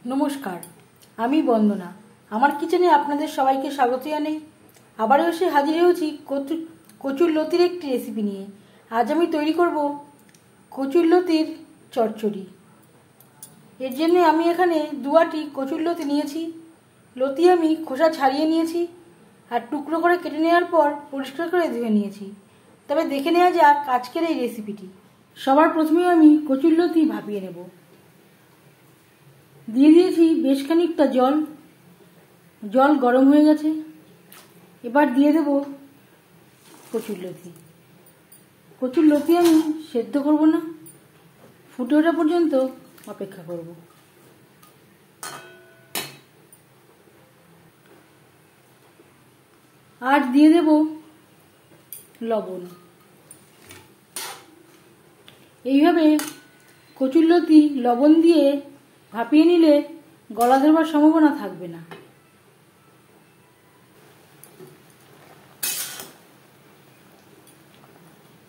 নমস্কার, আমি বন্দনা। আমার কিচেনে আপনাদের সবাইকে স্বাগত জানাই। আবারও এসে হাজির হয়েছি কচুর লতির একটি রেসিপি নিয়ে। আজ আমি তৈরি করব কচুর লতির চচ্চড়ি। এর জন্য আমি এখানে 2 আটি কচুর লতি নিয়েছি। লতি আমি খোসা ছাড়িয়ে নিয়েছি আর টুকরো করে কেটে নেওয়ার পর পরিষ্কার করে ধুয়ে নিয়েছি। তবে দেখে নেওয়া যাক আজকের এই রেসিপিটি। সবার প্রথমে আমি কচুর লতি ভাপিয়ে নেব। দিয়ে দিয়েছি বেশ খানিকটা জল গরম হয়ে গেছে। এবার দিয়ে দেব কচুর লতি আমি সেদ্ধ করব না, ফুটে ওঠা পর্যন্ত অপেক্ষা করব। আর দিয়ে দেব লবণ। এইভাবে কচুর লতি লবণ দিয়ে ভাপিয়ে নিলে গলা ধরবার সম্ভাবনা থাকবে না।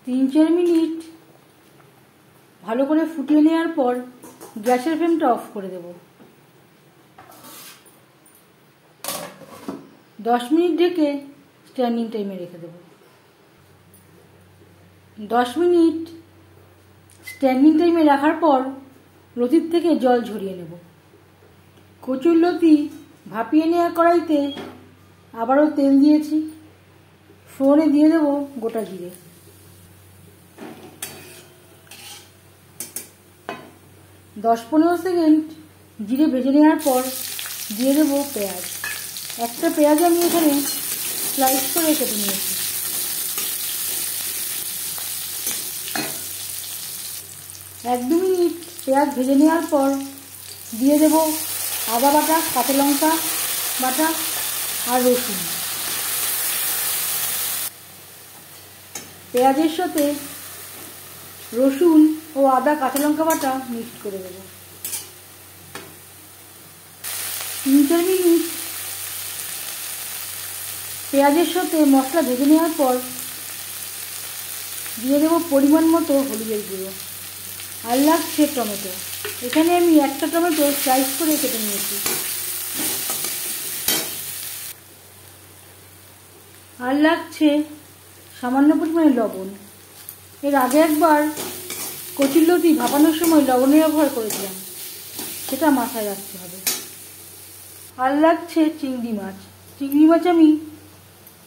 তিন চার মিনিট ভালো করে ফুটিয়ে নেওয়ার পর গ্যাসের ফ্লেমটা অফ করে দেব। 10 মিনিট ঢেকে স্ট্যান্ডিং টাইমে রেখে দেব। 10 মিনিট স্ট্যান্ডিং টাইমে রাখার পর লতির থেকে জল ঝরিয়ে নেব। কচুর লতি ভাপিয়ে নেওয়া কড়াইতে আবারও তেল দিয়েছি। ফোড়নে দিয়ে দেব গোটা জিরে। দশ 15 সেকেন্ড জিরে ভেজে নেওয়ার পর দিয়ে দেব পেঁয়াজ। একটা পেঁয়াজ আমি এখানে স্লাইস করে কেটে নিয়েছি। 1-2 মিনিট পেঁয়াজ ভেজে নেওয়ার পর দিয়ে দেব আদা বাটা, কাঁচা লঙ্কা বাটা আর রসুন। পেঁয়াজের সাথে রসুন ও আদা কাঁচা লঙ্কা বাটা মিক্সড করে দেব। 3-4 মিনিট পেঁয়াজের সাথে মশলা ভেজে নেওয়ার পর দিয়ে দেব পরিমাণ মতো হলুদের গুঁড়ো। আর লাগছে টমেটো। এখানে আমি একটা টমেটো স্লাইস করে কেটে নিয়েছি। আর লাগছে সামান্য পরিমাণে লবণ। এর আগে একবার কচুর লতি ভাপানোর সময় লবণের ব্যবহার করেছিলাম, সেটা মাথায় রাখতে হবে। আর লাগছে চিংড়ি মাছ। চিংড়ি মাছ আমি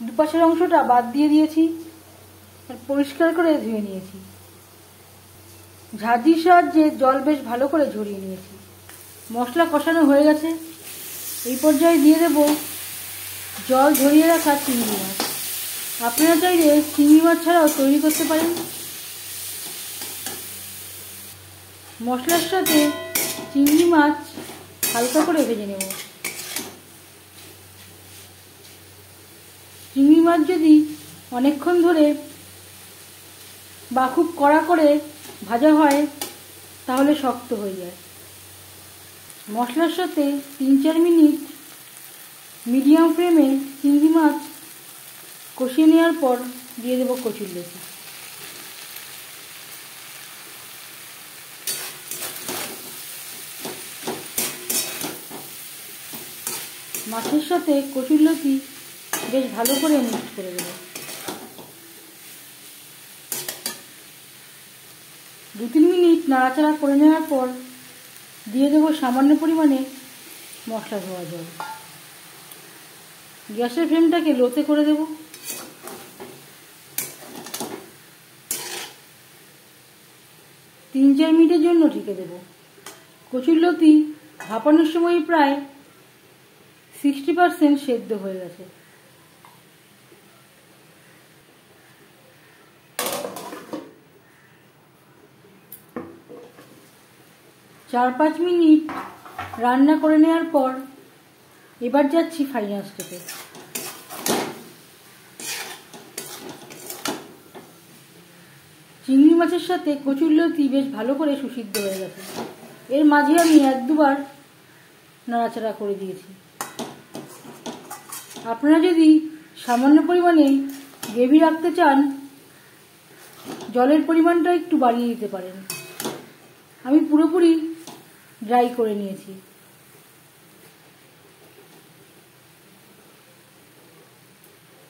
দুপাশের অংশটা বাদ দিয়ে দিয়েছি আর পরিষ্কার করে ধুয়ে নিয়েছি। ঝাঁঝির সাহায্যে জল বেশ ভালো করে ঝরিয়ে নিয়েছি। মশলা কষানো হয়ে গেছে। এই পর্যায়ে দিয়ে দেব জল ঝরিয়ে রাখা চিংড়ি মাছ। আপনারা চাইলে চিংড়ি মাছ ছাড়াও তৈরি করতে পারেন। মশলার সাথে চিংড়ি মাছ হালকা করে ভেজে নেব। চিংড়ি মাছ যদি অনেকক্ষণ ধরে বা খুব কড়া করে ভাজা হয় তাহলে শক্ত হয়ে যায়। মশলার সাথে 3-4 মিনিট মিডিয়াম ফ্লেমে চিংড়ি মাছ কষিয়ে নেওয়ার পর দিয়ে দেব কচুর লতি। মাছের সাথে কচুর লতি বেশ ভালো করে মিক্স করে দেব। 2-3 মিনিট নাড়াচাড়া করে নেওয়ার পর দিয়ে দেব সামান্য পরিমাণে মশলা ধোয়া জল। গ্যাসের ফ্লেমটাকে লোতে করে দেব। 3-4 মিনিটের জন্য ঢেকে দেব। কচুর লতি ভাপানোর সময় প্রায় 60% সেদ্ধ হয়ে গেছে। চার 5 মিনিট রান্না করে নেওয়ার পর এবার যাচ্ছি ফাইনাল স্টেপে। চিংড়ি মাছের সাথে কচুর লতি বেশ ভালো করে সুসিদ্ধ হয়ে গেছে। এর মাঝে আমি 1-2 বার নাড়াচাড়া করে দিয়েছি। আপনারা যদি সামান্য পরিমাণে গ্রেভি রাখতে চান জলের পরিমাণটা একটু বাড়িয়ে দিতে পারেন। আমি পুরোপুরি ড্রাই করে নিয়েছি।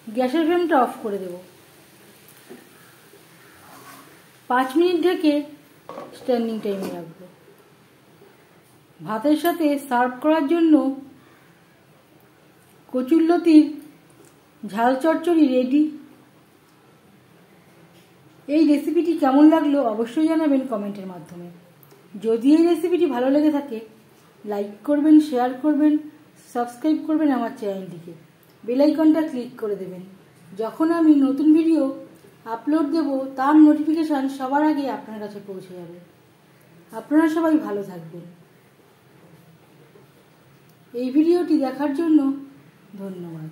গ্যাসের ফ্লেমটা অফ করে দেব। 5 মিনিট ঢেকে স্ট্যান্ডিং টাইমে রাখবো। ভাতের সাথে সার্ভ করার জন্য কচুরলতির ঝাল চচ্চড়ি রেডি। এই রেসিপিটি কেমন লাগলো অবশ্যই জানাবেন কমেন্টের মাধ্যমে। যদি এই রেসিপিটি ভালো লেগে থাকে লাইক করবেন, শেয়ার করবেন, সাবস্ক্রাইব করবেন আমার চ্যানেলটিকে, বেল আইকনটা ক্লিক করে দেবেন। যখন আমি নতুন ভিডিও আপলোড দেব তার নোটিফিকেশান সবার আগে আপনার কাছে পৌঁছে যাবে। আপনারা সবাই ভালো থাকবেন। এই ভিডিওটি দেখার জন্য ধন্যবাদ।